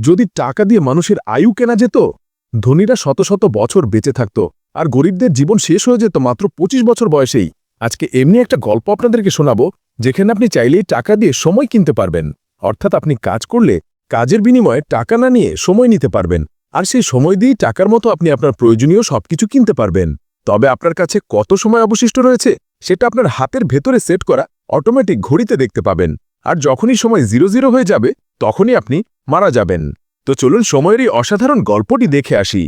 যদি টাকা দিয়ে মানুষের আয়ু কেনা যেত, ধনীরা শত শত বছর বেঁচে থাকত আর গরিবদের জীবন শেষ হয়ে যেত মাত্র ২৫ বছর বয়সেই। আজকে এমনি একটা গল্প আপনাদেরকে শোনাবো, যেখানে আপনি চাইলেই টাকা দিয়ে সময় কিনতে পারবেন। অর্থাৎ আপনি কাজ করলে কাজের বিনিময়ে টাকা না নিয়ে সময় নিতে পারবেন, আর সেই সময় দিয়েই টাকার মতো আপনি আপনার প্রয়োজনীয় সবকিছু কিনতে পারবেন। তবে আপনার কাছে কত সময় অবশিষ্ট রয়েছে সেটা আপনার হাতের ভেতরে সেট করা অটোমেটিক ঘড়িতে দেখতে পাবেন। আর যখনই সময় 0 হয়ে যাবে তখনই আপনি মারা যাবেন। তো চলুন সময়ের এই অসাধারণ গল্পটি দেখে আসি।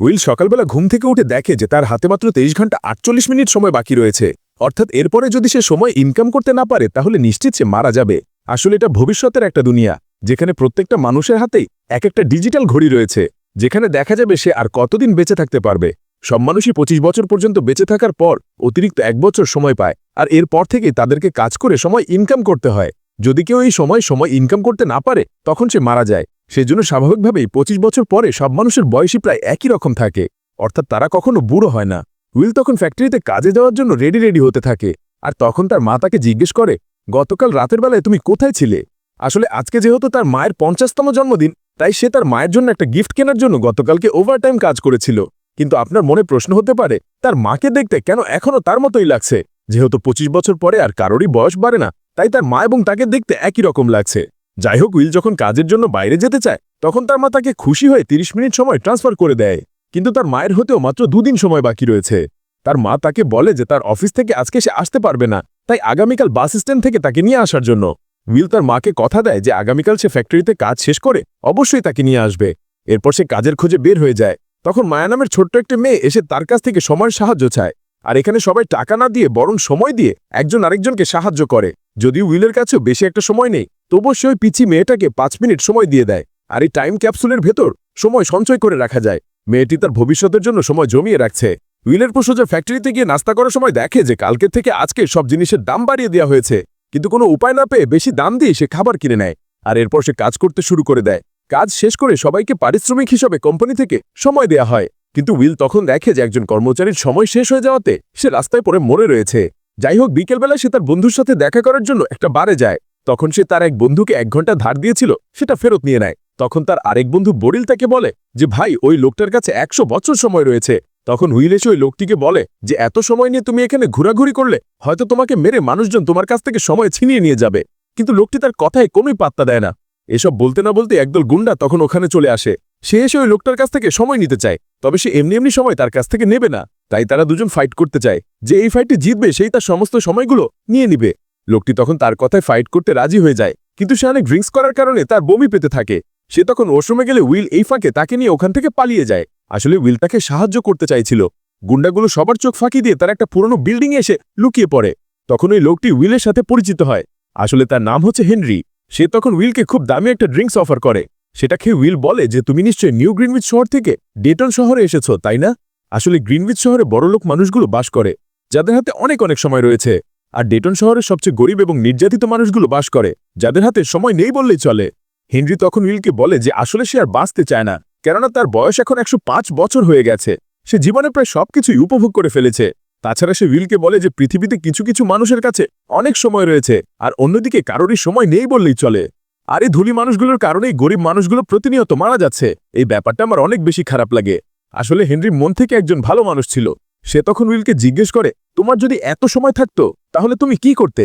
উইল সকালবেলা ঘুম থেকে উঠে দেখে যে তার হাতে মাত্র 23 ঘন্টা 48 মিনিট সময় বাকি রয়েছে। অর্থাৎ এরপরে যদি সে সময় ইনকাম করতে না পারে তাহলে নিশ্চিত সে মারা যাবে। আসলে এটা ভবিষ্যতের একটা দুনিয়া, যেখানে প্রত্যেকটা মানুষের হাতেই এক একটা ডিজিটাল ঘড়ি রয়েছে, যেখানে দেখা যাবে সে আর কতদিন বেঁচে থাকতে পারবে। সব মানুষই 25 বছর পর্যন্ত বেঁচে থাকার পর অতিরিক্ত 1 বছর সময় পায়, আর এরপর থেকেই তাদেরকে কাজ করে সময় ইনকাম করতে হয়। যদি কেউ এই সময় ইনকাম করতে না পারে তখন সে মারা যায়। সেজন্য স্বাভাবিকভাবেই 25 বছর পরে সব মানুষের বয়সই প্রায় একই রকম থাকে, অর্থাৎ তারা কখনো বুড়ো হয় না। উইল তখন ফ্যাক্টরিতে কাজে যাওয়ার জন্য রেডি হতে থাকে, আর তখন তার মা তাকে জিজ্ঞেস করে, গতকাল রাতের বেলায় তুমি কোথায় ছিলে? আসলে আজকে যেহেতু তার মায়ের 50তম জন্মদিন, তাই সে তার মায়ের জন্য একটা গিফট কেনার জন্য গতকালকে ওভারটাইম কাজ করেছিল। কিন্তু আপনার মনে প্রশ্ন হতে পারে, তার মাকে দেখতে কেন এখনও তার মতোই লাগছে? যেহেতু 25 বছর পরে আর কারোরই বয়স বাড়ে না, তাই তার মা এবং তাকে দেখতে একই রকম লাগছে। যাই হোক, উইল যখন কাজের জন্য বাইরে যেতে চায় তখন তার মা তাকে খুশি হয়ে 30 মিনিট সময় ট্রান্সফার করে দেয়। কিন্তু তার মায়ের হতেও মাত্র 2 দিন সময় বাকি রয়েছে। তার মা তাকে বলে যে তার অফিস থেকে আজকে সে আসতে পারবে না, তাই আগামীকাল বাস স্ট্যান্ড থেকে তাকে নিয়ে আসার জন্য। উইল তার মাকে কথা দেয় যে আগামীকাল সে ফ্যাক্টরিতে কাজ শেষ করে অবশ্যই তাকে নিয়ে আসবে। এরপর সে কাজের খোঁজে বের হয়ে যায়। তখন মায়া নামের ছোট্ট একটা মেয়ে এসে তার কাছ থেকে সময়ের সাহায্য চায়। আর এখানে সবাই টাকা না দিয়ে বরং সময় দিয়ে একজন আরেকজনকে সাহায্য করে। যদিও উইলের কাছেও বেশি একটা সময় নেই, তবুও সে ওই পিচ্ছি মেয়েটাকে 5 মিনিট সময় দিয়ে দেয়। আর এই টাইম ক্যাপসুলের ভেতর সময় সঞ্চয় করে রাখা যায়। মেয়েটি তার ভবিষ্যতের জন্য সময় জমিয়ে রাখছে। উইলের পর সোজা ফ্যাক্টরিতে গিয়ে নাস্তা করার সময় দেখে যে কালকের থেকে আজকে সব জিনিসের দাম বাড়িয়ে দেওয়া হয়েছে, কিন্তু কোনো উপায় না পেয়ে বেশি দাম দিয়ে সে খাবার কিনে নেয়। আর এরপর সে কাজ করতে শুরু করে দেয়। কাজ শেষ করে সবাইকে পারিশ্রমিক হিসাবে কোম্পানি থেকে সময় দেয়া হয়। কিন্তু উইল তখন দেখে যে একজন কর্মচারীর সময় শেষ হয়ে যাওয়াতে সে রাস্তায় পড়ে মরে রয়েছে। যাই হোক, বিকেলবেলায় সে তার বন্ধুর সাথে দেখা করার জন্য একটা বারে যায়। তখন সে তার এক বন্ধুকে 1 ঘন্টা ধার দিয়েছিল, সেটা ফেরত নিয়ে নেয়। তখন তার আরেক বন্ধু বরিল তাকে বলে যে ভাই, ওই লোকটার কাছে 100 বছর সময় রয়েছে। তখন উইল এসে ওই লোকটিকে বলে যে এত সময় নিয়ে তুমি এখানে ঘোরাঘুরি করলে হয়তো তোমাকে মেরে মানুষজন তোমার কাছ থেকে সময় ছিনিয়ে নিয়ে যাবে। কিন্তু লোকটি তার কথায় কোনোই পাত্তা দেয় না। এসব বলতে না বলতে একদল গুন্ডা তখন ওখানে চলে আসে। সে এসে ওই লোকটার কাছ থেকে সময় নিতে চায়, তবে সে এমনি সময় তার কাছ থেকে নেবে না। তাই তারা দুজন ফাইট করতে চায়, যে এই ফাইটটি জিতবে সেই তার সমস্ত সময়গুলো নিয়ে নিবে। লোকটি তখন তার কথায় ফাইট করতে রাজি হয়ে যায়, কিন্তু সে অনেক ড্রিঙ্কস করার কারণে তার বমি পেতে থাকে। সে তখন ওয়াশরুমে গেলে উইল এই ফাঁকে তাকে নিয়ে ওখান থেকে পালিয়ে যায়। আসলে উইল তাকে সাহায্য করতে চাইছিল। গুন্ডাগুলো সবার চোখ ফাঁকি দিয়ে তার একটা পুরনো বিল্ডিংয়ে এসে লুকিয়ে পড়ে। তখন ওই লোকটি উইলের সাথে পরিচিত হয়। আসলে তার নাম হচ্ছে হেনরি। সে তখন উইলকে খুব দামি একটা ড্রিঙ্কস অফার করে। সেটা খেয়ে উইল বলে যে তুমি নিশ্চয়ই নিউ গ্রিনউইচ শহর থেকে ডেটন শহরে এসেছো, তাই না? আসলে গ্রিনউইচ শহরে বড়লোক মানুষগুলো বাস করে, যাদের হাতে অনেক সময় রয়েছে। আর ডেটন শহরের সবচেয়ে গরিব এবং নির্যাতিত মানুষগুলো বাস করে, যাদের হাতে সময় নেই বললেই চলে। হেনরি তখন উইলকে বলে যে আসলে সে আর বাঁচতে চায় না, কেননা তার বয়স এখন 105 বছর হয়ে গেছে। সে জীবনে প্রায় সবকিছুই উপভোগ করে ফেলেছে। তাছাড়া সে উইলকে বলে যে পৃথিবীতে কিছু মানুষের কাছে অনেক সময় রয়েছে, আর অন্যদিকে কারোরই সময় নেই বললেই চলে। আর এই ধনী মানুষগুলোর কারণেই গরিব মানুষগুলো প্রতিনিয়ত মারা যাচ্ছে। এই ব্যাপারটা আমার অনেক বেশি খারাপ লাগে। আসলে হেনরি মন থেকে একজন ভালো মানুষ ছিল। সে তখন উইলকে জিজ্ঞেস করে, তোমার যদি এত সময় থাকতো তাহলে তুমি কি করতে?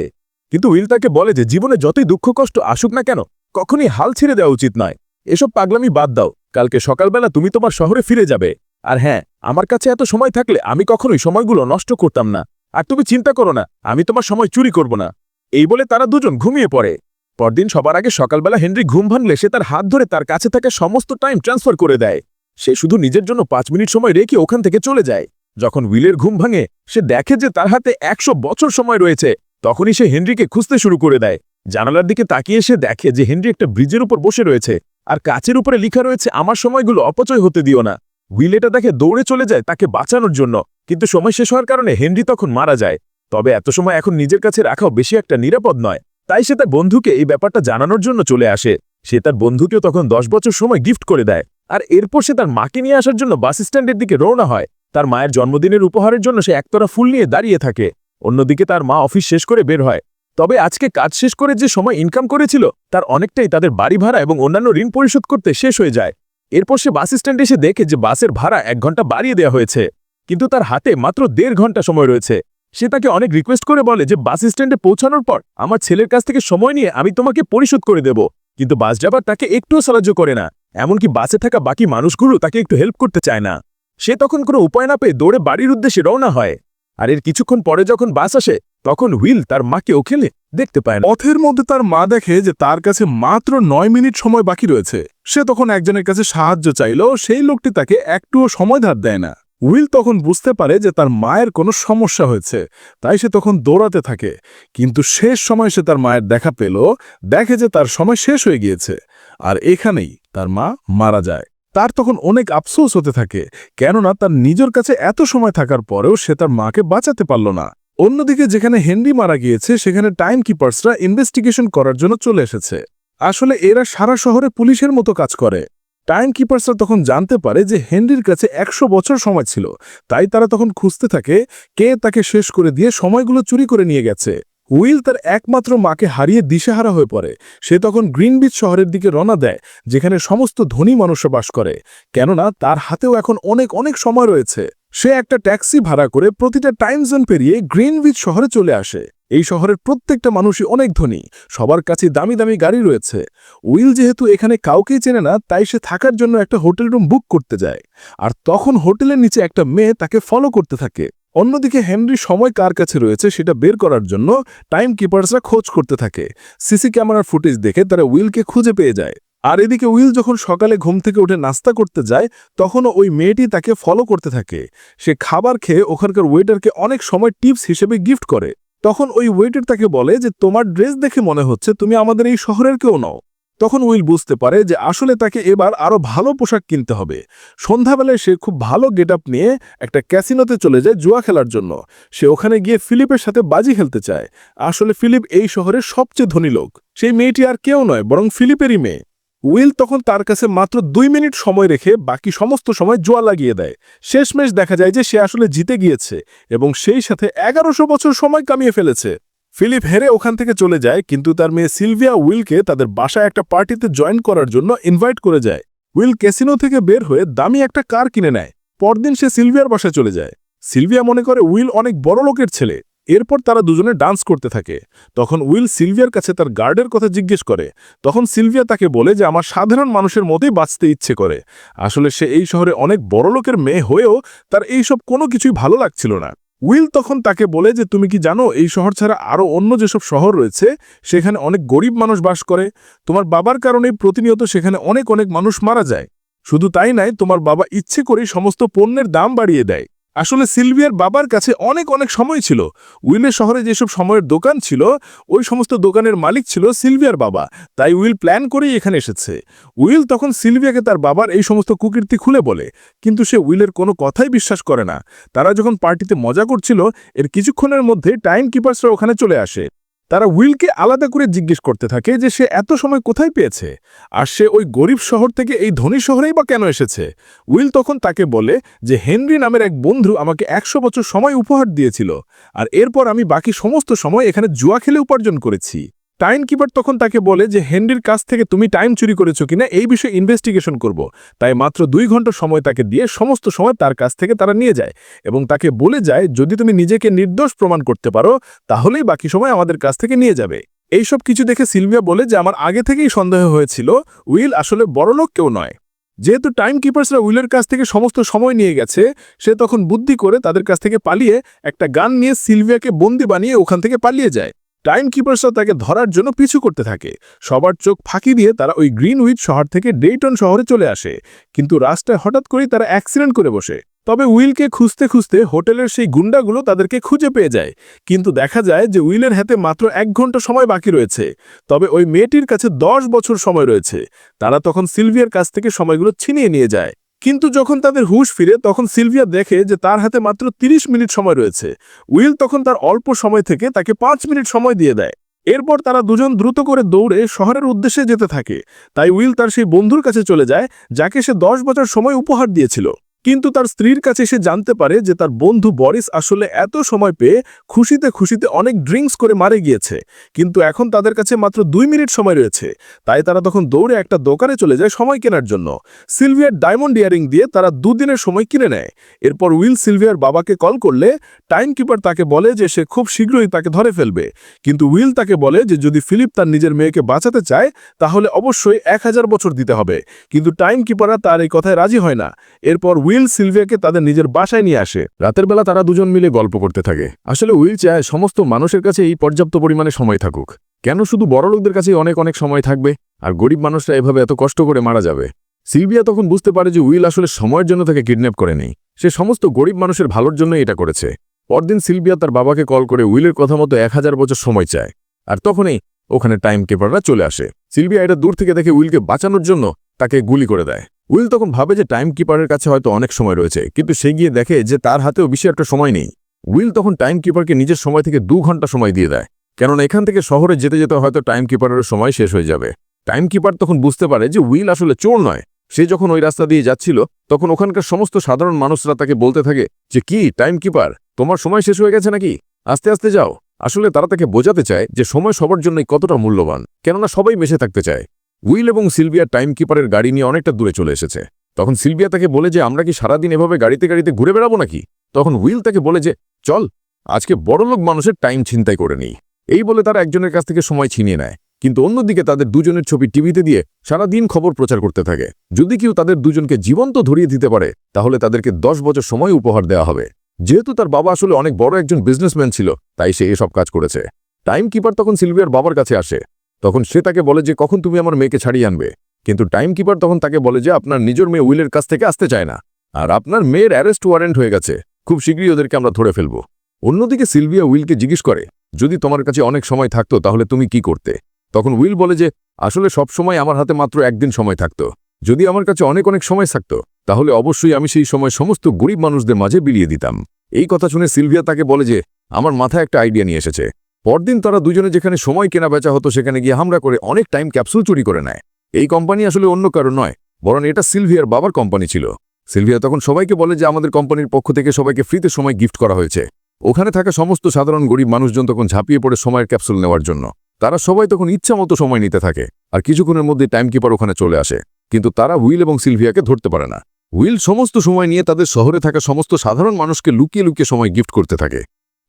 কিন্তু উইল তাকে বলে যে জীবনে যতই দুঃখ কষ্ট আসুক না কেন, কখনই হাল ছেড়ে দেওয়া উচিত নয়। এসব পাগলামি বাদ দাও, কালকে সকালবেলা তুমি তোমার শহরে ফিরে যাবে। আর হ্যাঁ, আমার কাছে এত সময় থাকলে আমি কখনোই সময়গুলো নষ্ট করতাম না। আর তুমি চিন্তা করো না, আমি তোমার সময় চুরি করব না। এই বলে তারা দুজন ঘুমিয়ে পড়ে। পরদিন সবার আগে সকালবেলা হেনরি ঘুম ভাঙলে সে তার হাত ধরে তার কাছে থাকা সমস্ত টাইম ট্রান্সফার করে দেয়। সে শুধু নিজের জন্য 5 মিনিট সময় রেখে ওখান থেকে চলে যায়। যখন উইলের ঘুম ভাঙে, সে দেখে যে তার হাতে 100 বছর সময় রয়েছে। তখনই সে হেনরিকে খুঁজতে শুরু করে দেয়। জানালার দিকে তাকিয়ে সে দেখে যে হেনরি একটা ব্রিজের উপর বসে রয়েছে, আর কাচের উপরে লেখা রয়েছে আমার সময়গুলো অপচয় হতে দিও না। উইল এটা দেখে দৌড়ে চলে যায় তাকে বাঁচানোর জন্য, কিন্তু সময় শেষ হওয়ার কারণে হেনরি তখন মারা যায়। তবে এত সময় এখন নিজের কাছে রাখাও বেশি একটা নিরাপদ নয়, তাই সে তার বন্ধুকে এই ব্যাপারটা জানানোর জন্য চলে আসে। সে তার বন্ধুকেও তখন 10 বছর সময় গিফট করে দেয়। আর এরপর সে তার মাকে নিয়ে আসার জন্য বাস স্ট্যান্ডের দিকে রওনা হয়। তার মায়ের জন্মদিনের উপহারের জন্য সে একতরা ফুল নিয়ে দাঁড়িয়ে থাকে। অন্যদিকে তার মা অফিস শেষ করে বের হয়। তবে আজকে কাজ শেষ করে যে সময় ইনকাম করেছিল তার অনেকটাই তাদের বাড়ি ভাড়া এবং অন্যান্য ঋণ পরিশোধ করতে শেষ হয়ে যায়। এরপর সে বাস স্ট্যান্ডে এসে দেখে যে বাসের ভাড়া 1 ঘন্টা বাড়িয়ে দেওয়া হয়েছে, কিন্তু তার হাতে মাত্র 1.5 ঘন্টা সময় রয়েছে। সে তাকে অনেক রিকোয়েস্ট করে বলে যে বাস স্ট্যান্ডে পৌঁছানোর পর আমার ছেলের কাছ থেকে সময় নিয়ে আমি তোমাকে পরিশোধ করে দেব, কিন্তু বাস ড্রাইভার তাকে একটুও সাহায্য করে না। এমনকি বাসে থাকা বাকি মানুষগুলো তাকে একটু হেল্প করতে চায় না। সে তখন কোনো উপায় না পেয়ে দৌড়ে বাড়ির উদ্দেশ্যে রওনা হয়। আর এর কিছুক্ষণ পরে যখন বাস আসে তখন হুইল তার মাকে ওখানে দেখতে পায় না। পথের মধ্যে তার মা দেখে যে তার কাছে মাত্র 9 মিনিট সময় বাকি রয়েছে। সে তখন একজনের কাছে সাহায্য চাইল, সেই লোকটি তাকে একটুও সময় ধার দেয় না। উইল তখন বুঝতে পারে যে তার মায়ের কোনো সমস্যা হয়েছে, তাই সে তখন দৌড়াতে থাকে। কিন্তু শেষ সময় সে তার মায়ের দেখা পেল, দেখে যে তার সময় শেষ হয়ে গিয়েছে। আর এখানেই তার মা মারা যায়। তার তখন অনেক আফসোস হতে থাকে, কেননা তার নিজের কাছে এত সময় থাকার পরেও সে তার মাকে বাঁচাতে পারল না। অন্যদিকে যেখানে হেনরি মারা গিয়েছে সেখানে টাইম কিপার্সরা ইনভেস্টিগেশন করার জন্য চলে এসেছে। আসলে এরা সারা শহরে পুলিশের মতো কাজ করে। টাইম কিপার্সরা তখন জানতে পারে যে হেনরির কাছে 100 বছর সময় ছিল, তাই তারা তখন খুঁজতে থাকে কে তাকে শেষ করে দিয়ে সময়গুলো চুরি করে নিয়ে গেছে। উইল তার একমাত্র মাকে হারিয়ে দিশেহারা হয়ে পড়ে। সে তখন গ্রিনবিচ শহরের দিকে রওনা দেয়, যেখানে সমস্ত ধনী মানুষরা বাস করে, কেননা তার হাতেও এখন অনেক অনেক সময় রয়েছে। সে একটা ট্যাক্সি ভাড়া করে প্রতিটা টাইম জোন পেরিয়ে গ্রিনবিচ শহরে চলে আসে। এই শহরের প্রত্যেকটা মানুষই অনেক ধনী, সবার কাছে দামি দামি গাড়ি রয়েছে। উইল যেহেতু এখানে কাউকেই চেনে না, তাই সে থাকার জন্য একটা হোটেল রুম বুক করতে যায়। আর তখন হোটেলের নিচে একটা মেয়ে তাকে ফলো করতে থাকে। অন্যদিকে হেনরি সময় কার কাছে রয়েছে সেটা বের করার জন্য টাইম কিপার্সরা খোঁজ করতে থাকে। সিসি ক্যামেরার ফুটেজ দেখে তারা উইলকে খুঁজে পেয়ে যায়। আর এদিকে উইল যখন সকালে ঘুম থেকে উঠে নাস্তা করতে যায়, তখনও ওই মেয়েটি তাকে ফলো করতে থাকে। সে খাবার খেয়ে ওখানকার ওয়েটারকে অনেক সময় টিপস হিসেবে গিফট করে। তখন ওই ওয়েটার তাকে বলে যে তোমার ড্রেস দেখে মনে হচ্ছে তুমি আমাদের এই শহরের কেউ নও। তখন উইল বুঝতে পারে যে আসলে তাকে এবার আরও ভালো পোশাক কিনতে হবে। সন্ধ্যাবেলায় সে খুব ভালো গেট আপ নিয়ে একটা ক্যাসিনোতে চলে যায় জুয়া খেলার জন্য। সে ওখানে গিয়ে ফিলিপের সাথে বাজি খেলতে চায়। আসলে ফিলিপ এই শহরের সবচেয়ে ধনী লোক। সেই মেয়েটি আর কেউ নয়, বরং ফিলিপেরই মেয়ে। উইল তখন তার কাছে মাত্র 2 মিনিট সময় রেখে বাকি সমস্ত সময় জুয়া লাগিয়ে দেয়। শেষমেশ দেখা যায় যে সে আসলে জিতে গিয়েছে এবং সেই সাথে 1100 বছর সময় কামিয়ে ফেলেছে। ফিলিপ হেরে ওখান থেকে চলে যায়, কিন্তু তার মেয়ে সিলভিয়া উইলকে তাদের বাসায় একটা পার্টিতে জয়েন করার জন্য ইনভাইট করে যায়। উইল ক্যাসিনো থেকে বের হয়ে দামি একটা কার কিনে নেয়। পরদিন সে সিলভিয়ার বাসায় চলে যায়। সিলভিয়া মনে করে উইল অনেক বড় লোকের ছেলে। এরপর তারা দুজনে ডান্স করতে থাকে। তখন উইল সিলভিয়ার কাছে তার গার্ডের কথা জিজ্ঞেস করে। তখন সিলভিয়া তাকে বলে যে আমার সাধারণ মানুষের মতোই বাঁচতে ইচ্ছে করে। আসলে সে এই শহরে অনেক বড় লোকের মেয়ে হয়েও তার এইসব কোনো কিছুই ভালো লাগছিল না। উইল তখন তাকে বলে যে তুমি কি জানো এই শহর ছাড়া আরও অন্য যেসব শহর রয়েছে সেখানে অনেক গরিব মানুষ বাস করে। তোমার বাবার কারণেই প্রতিনিয়ত সেখানে অনেক অনেক মানুষ মারা যায়। শুধু তাই নয়, তোমার বাবা ইচ্ছে করেই সমস্ত পণ্যের দাম বাড়িয়ে দেয়। আসলে সিলভিয়ার বাবার কাছে অনেক অনেক সময় ছিল। উইলের শহরে যেসব সময়ের দোকান ছিল ওই সমস্ত দোকানের মালিক ছিল সিলভিয়ার বাবা, তাই উইল প্ল্যান করেই এখানে এসেছে। উইল তখন সিলভিয়াকে তার বাবার এই সমস্ত কুকীর্তি খুলে বলে, কিন্তু সে উইলের কোনো কথাই বিশ্বাস করে না। তারা যখন পার্টিতে মজা করছিল এর কিছুক্ষণের মধ্যে টাইম কিপার্সরা ওখানে চলে আসে। তারা উইলকে আলাদা করে জিজ্ঞেস করতে থাকে যে সে এত সময় কোথায় পেয়েছে, আর সে ওই গরিব শহর থেকে এই ধনী শহরেই বা কেন এসেছে। উইল তখন তাকে বলে যে হেনরি নামের এক বন্ধু আমাকে 100 বছর সময় উপহার দিয়েছিল, আর এরপর আমি বাকি সমস্ত সময় এখানে জুয়া খেলে উপার্জন করেছি। টাইম কিপার তখন তাকে বলে যে হেনরির কাছ থেকে তুমি টাইম চুরি করেছো কিনা এই বিষয়ে ইনভেস্টিগেশন করব। তাই মাত্র 2 ঘন্টা সময় তাকে দিয়ে সমস্ত সময় তার কাছ থেকে তারা নিয়ে যায় এবং তাকে বলে যায় যদি তুমি নিজেকে নির্দোষ প্রমাণ করতে পারো তাহলেই বাকি সময় আমাদের কাছ থেকে নিয়ে যাবে। এইসব কিছু দেখে সিলভিয়া বলে যে আমার আগে থেকেই সন্দেহ হয়েছিল উইল আসলে বড়লোক কেউ নয়। যেহেতু টাইম কিপার্সরা উইলের কাছ থেকে সমস্ত সময় নিয়ে গেছে, সে তখন বুদ্ধি করে তাদের কাছ থেকে পালিয়ে একটা গান নিয়ে সিলভিয়াকে বন্দি বানিয়ে ওখান থেকে পালিয়ে যায়। টাইম কিপার্সরা তাকে ধরার জন্য পিছু করতে থাকে। সবার চোখ ফাঁকি দিয়ে তারা ওই গ্রিনউইচ শহর থেকে ডেইটন শহরে চলে আসে, কিন্তু রাস্তায় হঠাৎ করেই তারা অ্যাক্সিডেন্ট করে বসে। তবে উইলকে খুঁজতে খুঁজতে হোটেলের সেই গুন্ডাগুলো তাদেরকে খুঁজে পেয়ে যায়, কিন্তু দেখা যায় যে উইলের হাতে মাত্র 1 ঘন্টা সময় বাকি রয়েছে। তবে ওই মেয়েটির কাছে 10 বছর সময় রয়েছে। তারা তখন সিলভিয়ার কাছ থেকে সময়গুলো ছিনিয়ে নিয়ে যায়। কিন্তু যখন তাদের হুঁশ ফিরে তখন সিলভিয়া দেখে যে তার হাতে মাত্র 30 মিনিট সময় রয়েছে। উইল তখন তার অল্প সময় থেকে তাকে 5 মিনিট সময় দিয়ে দেয়। এরপর তারা দুজন দ্রুত করে দৌড়ে শহরের উদ্দেশ্যে যেতে থাকে। তাই উইল তার সেই বন্ধুর কাছে চলে যায় যাকে সে 10 বছর সময় উপহার দিয়েছিল। কিন্তু তার স্ত্রীর কাছে সে জানতে পারে যে তার বন্ধু বরিস আসলে এত সময় পেয়ে খুশিতে খুশিতে অনেক ড্রিঙ্কস করে মারে গিয়েছে, কিন্তু এখন তাদের কাছে মাত্র 2 মিনিট সময় রয়েছে। তাই তারা তখন দৌড়ে একটা দোকানে চলে যায় সময় কেনার জন্য। সিলভিয়ার ডায়মন্ড ইয়ারিং দিয়ে তারা 2 দিনের সময় কিনে নেয়। এরপর উইল সিলভিয়ার বাবাকে কল করলে টাইম কিপার তাকে বলে যে সে খুব শীঘ্রই তাকে ধরে ফেলবে, কিন্তু উইল তাকে বলে যে যদি ফিলিপ তার নিজের মেয়েকে বাঁচাতে চায় তাহলে অবশ্যই 1000 বছর দিতে হবে, কিন্তু টাইম কিপাররা তার এই কথায় রাজি হয় না। এরপর উইল সিলভিয়াকে তাদের নিজের বাসায় নিয়ে আসে। রাতের বেলা তারা দুজন মিলে গল্প করতে থাকে। আসলে উইল চায় সমস্ত মানুষের কাছে এই পর্যাপ্ত পরিমাণে সময় থাকুক। কেন শুধু বড়লোকদের কাছেই অনেক অনেক সময় থাকবে আর গরিব মানুষরা এভাবে এত কষ্ট করে মারা যাবে? সিলভিয়া তখন বুঝতে পারে যে উইল আসলে সময়ের জন্য তাকে কিডন্যাপ করেনি, সে সমস্ত গরিব মানুষের ভালোর জন্যই এটা করেছে। পরদিন সিলভিয়া তার বাবাকে কল করে উইলের কথা মতো 1000 বছর সময় চায়, আর তখনই ওখানে টাইম কিপাররা চলে আসে। সিলভিয়া এটা দূর থেকে দেখে উইলকে বাঁচানোর জন্য তাকে গুলি করে দেয়। উইল তখন ভাবে যে টাইম কিপারের কাছে হয়তো অনেক সময় রয়েছে, কিন্তু সে গিয়ে দেখে যে তার হাতেও বেশি একটা সময় নেই। উইল তখন টাইম কিপারকে নিজের সময় থেকে 2 ঘন্টা সময় দিয়ে দেয়, কেননা এখান থেকে শহরে যেতে যেতে হয়তো টাইম কিপারের সময় শেষ হয়ে যাবে। টাইম কিপার তখন বুঝতে পারে যে উইল আসলে চোর নয়। সে যখন ওই রাস্তা দিয়ে যাচ্ছিল তখন ওখানকার সমস্ত সাধারণ মানুষরা তাকে বলতে থাকে যে কি টাইম কিপার, তোমার সময় শেষ হয়ে গেছে নাকি, আস্তে আস্তে যাও। আসলে তারা তাকে বোঝাতে চায় যে সময় সবার জন্যই কতটা মূল্যবান, কেননা সবাই মেশে থাকতে চায়। উইল এবং সিলভিয়া টাইম কিপারের গাড়ি নিয়ে অনেকটা দূরে চলে এসেছে। তখন সিলভিয়া তাকে বলে যে আমরা কি সারাদিন এভাবে গাড়িতে গাড়িতে ঘুরে বেড়াবো নাকি? তখন উইল তাকে বলে যে চল আজকে বড়লোক মানুষের টাইম ছিনতাই করে নিই। এই বলে তারা একজনের কাছ থেকে সময় ছিনিয়ে নেয়, কিন্তু অন্যদিকে তাদের দুজনের ছবি টিভিতে দিয়ে সারাদিন খবর প্রচার করতে থাকে। যদি কেউ তাদের দুজনকে জীবন্ত ধরিয়ে দিতে পারে তাহলে তাদেরকে 10 বছর সময় উপহার দেওয়া হবে। যেহেতু তার বাবা আসলে অনেক বড় একজন বিজনেসম্যান ছিল, তাই সে এসব কাজ করেছে। টাইম কিপার তখন সিলভিয়ার বাবার কাছে আসে। তখন সে তাকে বলে যে কখন তুমি আমার মেয়েকে ছাড়িয়ে আনবে, কিন্তু টাইম কিপার তখন তাকে বলে যে আপনার নিজের মেয়ে উইলের কাছ থেকে আসতে চায় না, আর আপনার মেয়ের অ্যারেস্ট ওয়ারেন্ট হয়ে গেছে, খুব শীঘ্রই ওদেরকে আমরা ধরে ফেলব। অন্যদিকে সিলভিয়া উইলকে জিজ্ঞেস করে যদি তোমার কাছে অনেক সময় থাকতো তাহলে তুমি কি করতে? তখন উইল বলে যে আসলে সব সময় আমার হাতে মাত্র একদিন সময় থাকতো, যদি আমার কাছে অনেক অনেক সময় থাকতো তাহলে অবশ্যই আমি সেই সময় সমস্ত গরিব মানুষদের মাঝে বিলিয়ে দিতাম। এই কথা শুনে সিলভিয়া তাকে বলে যে আমার মাথায় একটা আইডিয়া নিয়ে এসেছে। পরদিন তারা দুজনে যেখানে সময় কেনা বেচা হতো সেখানে গিয়ে হামলা করে অনেক টাইম ক্যাপসুল চুরি করে নেয়। এই কোম্পানি আসলে অন্য কারো নয়, বরং এটা সিলভিয়ার বাবার কোম্পানি ছিল। সিলভিয়া তখন সবাইকে বলে যে আমাদের কোম্পানির পক্ষ থেকে সবাইকে ফ্রিতে সময় গিফট করা হয়েছে। ওখানে থাকা সমস্ত সাধারণ গরিব মানুষজন তখন ঝাঁপিয়ে পড়ে সময়ের ক্যাপসুল নেওয়ার জন্য। তারা সবাই তখন ইচ্ছা মতো সময় নিতে থাকে, আর কিছুক্ষণের মধ্যে টাইম কিপার ওখানে চলে আসে, কিন্তু তারা উইল এবং সিলভিয়াকে ধরতে পারে না। উইল সমস্ত সময় নিয়ে তাদের শহরে থাকা সমস্ত সাধারণ মানুষকে লুকিয়ে লুকিয়ে সময় গিফট করতে থাকে।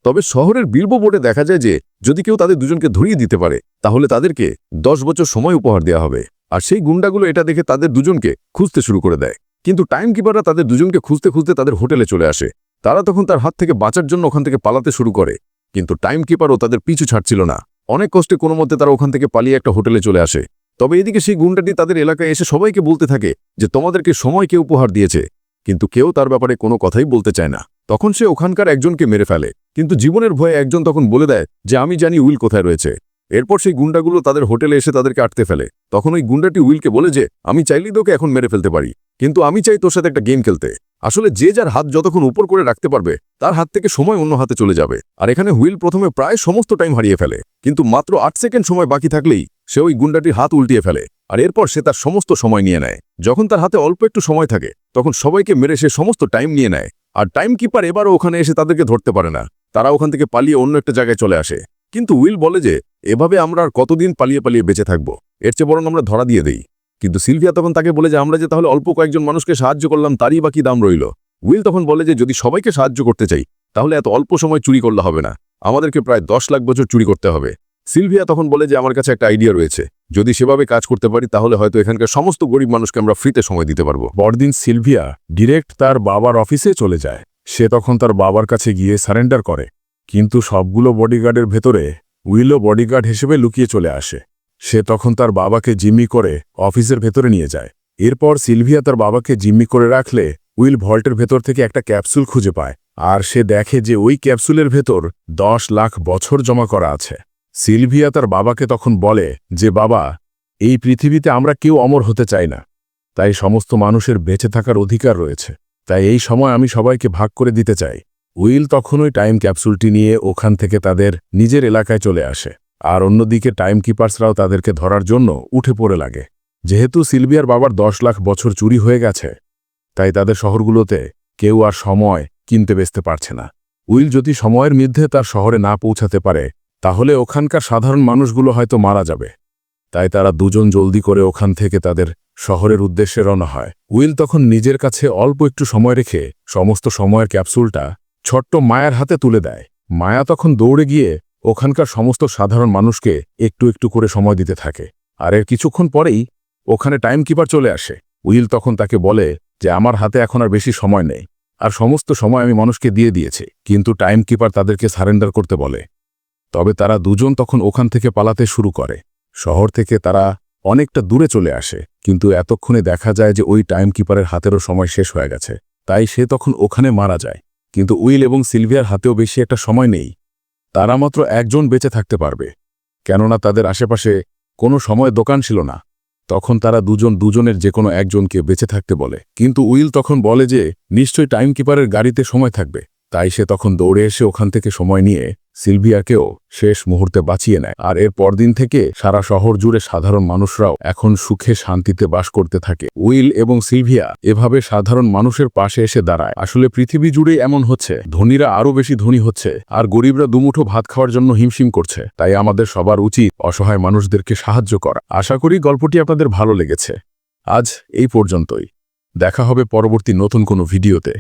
তবে শহরের বিলবো বোর্ডে দেখা যায় যে যদি কেউ তাদের দুজনকে ধরিয়ে দিতে পারে তাহলে তাদেরকে 10 বছর সময় উপহার দেওয়া হবে। আর সেই গুন্ডাগুলো এটা দেখে তাদের দুজনকে খুঁজতে শুরু করে দেয়, কিন্তু টাইম কিপাররা তাদের দুজনকে খুঁজতে খুঁজতে তাদের হোটেলে চলে আসে। তারা তখন তার হাত থেকে বাঁচার জন্য ওখান থেকে পালাতে শুরু করে, কিন্তু টাইম কিপারও তাদের পিছু ছাড়ছিল না। অনেক কষ্টে কোনো মধ্যে তারা ওখান থেকে পালিয়ে একটা হোটেলে চলে আসে। তবে এদিকে সেই গুন্ডাটি তাদের এলাকায় এসে সবাইকে বলতে থাকে যে তোমাদেরকে সময়কে উপহার দিয়েছে, কিন্তু কেউ তার ব্যাপারে কোনো কথাই বলতে চায় না। তখন সে ওখানকার একজনকে মেরে ফেলে, কিন্তু জীবনের ভয়ে একজন তখন বলে দেয় যে আমি জানি উইল কোথায় রয়েছে। এরপর সেই গুন্ডাগুলো তাদের হোটেলে এসে তাদেরকে আটকে ফেলে। তখন ওই গুন্ডাটি উইলকে বলে যে আমি চাইলেই তোকে এখন মেরে ফেলতে পারি, কিন্তু আমি চাই তোর সাথে একটা গেম খেলতে। আসলে যে যার হাত যতক্ষণ উপর করে রাখতে পারবে তার হাত থেকে সময় অন্য হাতে চলে যাবে। আর এখানে উইল প্রথমে প্রায় সমস্ত টাইম হারিয়ে ফেলে, কিন্তু মাত্র 8 সেকেন্ড সময় বাকি থাকলেই সে ওই গুন্ডাটির হাত উল্টিয়ে ফেলে, আর এরপর সে তার সমস্ত সময় নিয়ে নেয়। যখন তার হাতে অল্প একটু সময় থাকে তখন সবাইকে মেরে সে সমস্ত টাইম নিয়ে নেয়। আর টাইম কিপার এবারও ওখানে এসে তাদেরকে ধরতে পারে না, তারা ওখান থেকে পালিয়ে অন্য একটা জায়গায় চলে আসে। কিন্তু উইল বলে যে এভাবে আমরা আর কতদিন পালিয়ে পালিয়ে বেঁচে থাকবো, এর চেয়ে বরং আমরা ধরা দিয়ে দেই। কিন্তু সিলভিয়া তখন তাকে বলে যে আমরা যে তাহলে অল্প কয়েকজন মানুষকে সাহায্য করলাম তারই বাকি দাম রইল। উইল তখন বলে যে যদি সবাইকে সাহায্য করতে চাই তাহলে এত অল্প সময় চুরি করলে হবে না, আমাদেরকে প্রায় 10 লাখ বছর চুরি করতে হবে। সিলভিয়া তখন বলে যে আমার কাছে একটা আইডিয়া রয়েছে, যদি সেভাবে কাজ করতে পারি তাহলে হয়তো এখানকার সমস্ত গরিব মানুষকে আমরা ফ্রিতে সময় দিতে পারবো। পরদিন সিলভিয়া ডিরেক্ট তার বাবার অফিসে চলে যায়। সে তখন তার বাবার কাছে গিয়ে সারেন্ডার করে, কিন্তু সবগুলো বডিগার্ডের ভেতরে উইলও বডিগার্ড হিসেবে লুকিয়ে চলে আসে। সে তখন তার বাবাকে জিম্মি করে অফিসের ভেতরে নিয়ে যায়। এরপর সিলভিয়া তার বাবাকে জিম্মি করে রাখলে উইল ভল্টের ভেতর থেকে একটা ক্যাপসুল খুঁজে পায়, আর সে দেখে যে ওই ক্যাপসুলের ভেতর 10 লাখ বছর জমা করা আছে। সিলভিয়া তার বাবাকে তখন বলে যে বাবা, এই পৃথিবীতে আমরা কেউ অমর হতে চাই না, তাই সমস্ত মানুষের বেঁচে থাকার অধিকার রয়েছে, তাই এই সময় আমি সবাইকে ভাগ করে দিতে চাই। উইল তখন ওই টাইম ক্যাপসুলটি নিয়ে ওখান থেকে তাদের নিজের এলাকায় চলে আসে, আর অন্যদিকে টাইম কিপার্সরাও তাদেরকে ধরার জন্য উঠে পড়ে লাগে। যেহেতু সিলভিয়ার বাবার 10 লাখ বছর চুরি হয়ে গেছে, তাই তাদের শহরগুলোতে কেউ আর সময় কিনতে বেচতে পারছে না। উইল যদি সময়ের মধ্যে তার শহরে না পৌঁছাতে পারে তাহলে ওখানকার সাধারণ মানুষগুলো হয়তো মারা যাবে। তাই তারা দুজন জলদি করে ওখান থেকে তাদের শহরের উদ্দেশ্যে রওনা হয়। উইল তখন নিজের কাছে অল্প একটু সময় রেখে সমস্ত সময়ের ক্যাপসুলটা ছোট্ট মায়ার হাতে তুলে দেয়। মায়া তখন দৌড়ে গিয়ে ওখানকার সমস্ত সাধারণ মানুষকে একটু একটু করে সময় দিতে থাকে। আর এর কিছুক্ষণ পরেই ওখানে টাইম কিপার চলে আসে। উইল তখন তাকে বলে যে আমার হাতে এখন আর বেশি সময় নেই, আর সমস্ত সময় আমি মানুষকে দিয়ে দিয়েছি। কিন্তু টাইম কিপার তাদেরকে সারেন্ডার করতে বলে। তবে তারা দুজন তখন ওখান থেকে পালাতে শুরু করে। শহর থেকে তারা অনেকটা দূরে চলে আসে, কিন্তু এতক্ষণে দেখা যায় যে ওই টাইম কিপারের হাতেরও সময় শেষ হয়ে গেছে। তাই সে তখন ওখানে মারা যায়। কিন্তু উইল এবং সিলভিয়ার হাতেও বেশি একটা সময় নেই। তারা মাত্র একজন বেঁচে থাকতে পারবে, কেননা তাদের আশেপাশে কোনো সময় দোকান ছিল না। তখন তারা দুজনের যে কোনো একজনকে বেঁচে থাকতে বলে। কিন্তু উইল তখন বলে যে নিশ্চয়ই টাইম কিপারের গাড়িতে সময় থাকবে। তাই সে তখন দৌড়ে এসে ওখান থেকে সময় নিয়ে সিলভিয়াকেও শেষ মুহূর্তে বাঁচিয়ে নেয়। আর এর পরদিন থেকে সারা শহর জুড়ে সাধারণ মানুষরাও এখন সুখে শান্তিতে বাস করতে থাকে। উইল এবং সিলভিয়া এভাবে সাধারণ মানুষের পাশে এসে দাঁড়ায়। আসলে পৃথিবী জুড়েই এমন হচ্ছে, ধনীরা আরও বেশি ধনী হচ্ছে আর গরিবরা দুমুঠো ভাত খাওয়ার জন্য হিমশিম করছে। তাই আমাদের সবার উচিত অসহায় মানুষদেরকে সাহায্য করা। আশা করি গল্পটি আপনাদের ভালো লেগেছে। আজ এই পর্যন্তই। দেখা হবে পরবর্তী নতুন কোনো ভিডিওতে।